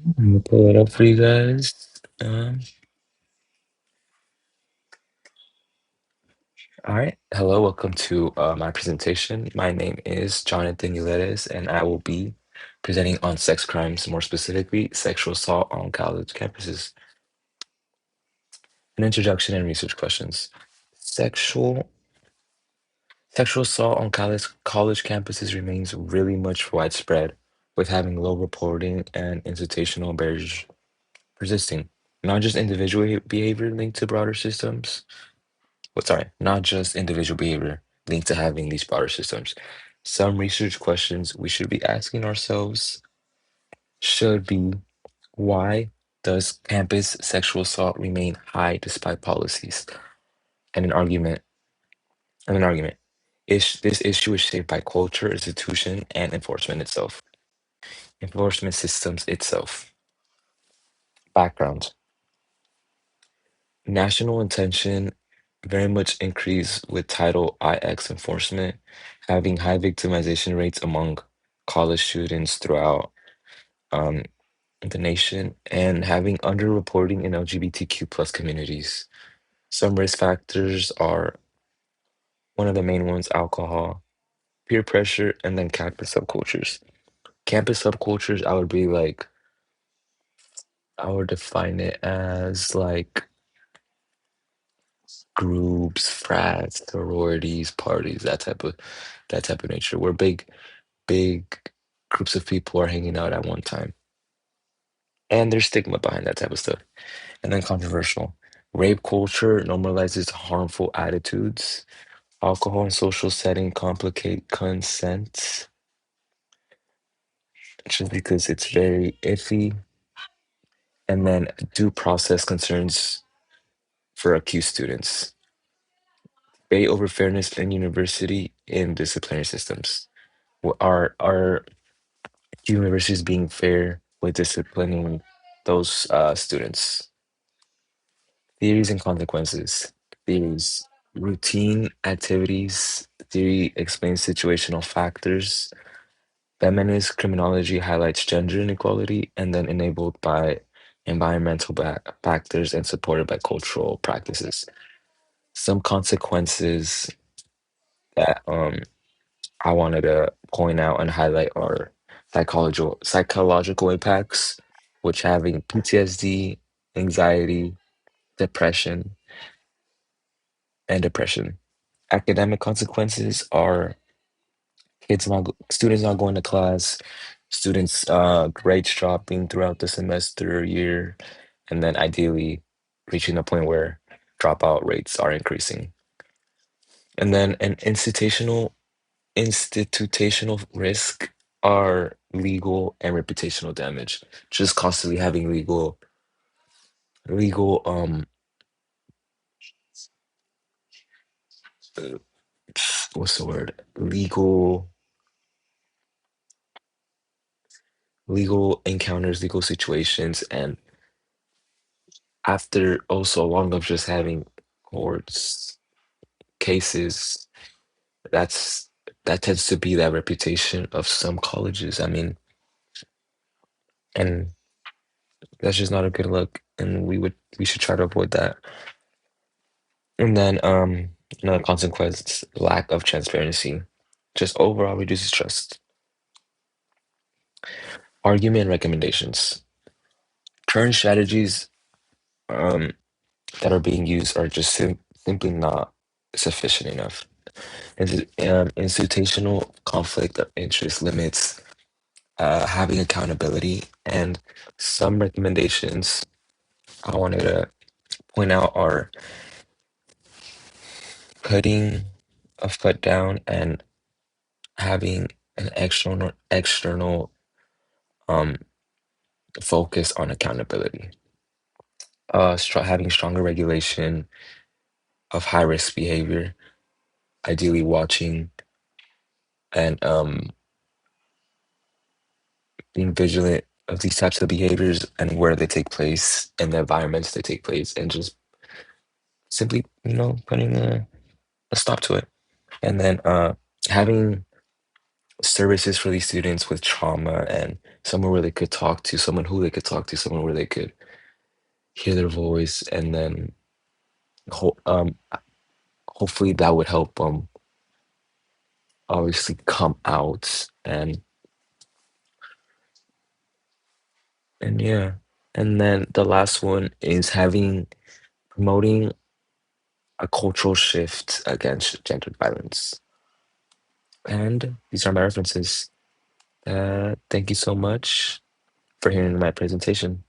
I'm gonna pull it up for you guys. All right. Hello, welcome to my presentation. My name is Jonathan Uledes, and I will be presenting on sex crimes, more specifically, sexual assault on college campuses. An introduction and research questions. Sexual sexual assault on college campuses remains really much widespread, with having low reporting and institutional barriers persisting. Not just individual behavior linked to broader systems, not just individual behavior linked to having these broader systems. Some research questions we should be asking ourselves should be, why does campus sexual assault remain high despite policies? And an argument. This issue is shaped by culture, institution, and enforcement systems itself. Background. National intention very much increased with Title IX enforcement, having high victimization rates among college students throughout um, the nation, and having underreporting in LGBTQ plus communities. Some risk factors are one of the main ones: alcohol, peer pressure, and then campus subcultures. Campus subcultures, I would define it as like groups, frats, sororities, parties, that type of nature, where big groups of people are hanging out at one time. And there's stigma behind that type of stuff. And then controversial. Rape culture normalizes harmful attitudes. Alcohol and social setting complicate consent just because it's very iffy. And then due process concerns for accused students. Debate over fairness in university in disciplinary systems. Are universities being fair with disciplining those students? Theories and consequences. Theories. Routine activities. Theory explains situational factors. Feminist criminology highlights gender inequality and then enabled by environmental factors and supported by cultural practices. Some consequences that I wanted to point out and highlight are psychological impacts, which having PTSD, anxiety, depression, and depression. Academic consequences are students not going to class, students grades dropping throughout the semester or year, and then ideally reaching a point where dropout rates are increasing. And then an institutional risk are legal and reputational damage. Just constantly having legal uh, what's the word? Legal encounters, legal situations, and after also long of just having courts cases, that's that tends to be that reputation of some colleges. I mean, and that's just not a good look, and we should try to avoid that. And then another consequence, lack of transparency, just overall reduces trust. Argument recommendations. Current strategies um that are being used are just simply not sufficient enough. Institutional conflict of interest limits, having accountability, and some recommendations I wanted to point out are putting a foot down and having an external um focus on accountability. Having stronger regulation of high risk behavior, ideally watching and being vigilant of these types of behaviors and where they take place and the environments they take place, and just simply, putting a stop to it. And then having services for these students with trauma and somewhere where they could talk to someone who they could talk to, someone where they could hear their voice, and then ho hopefully that would help them obviously come out and yeah. And then the last one is having promoting a cultural shift against gendered violence. And these are my references. Thank you so much for hearing my presentation.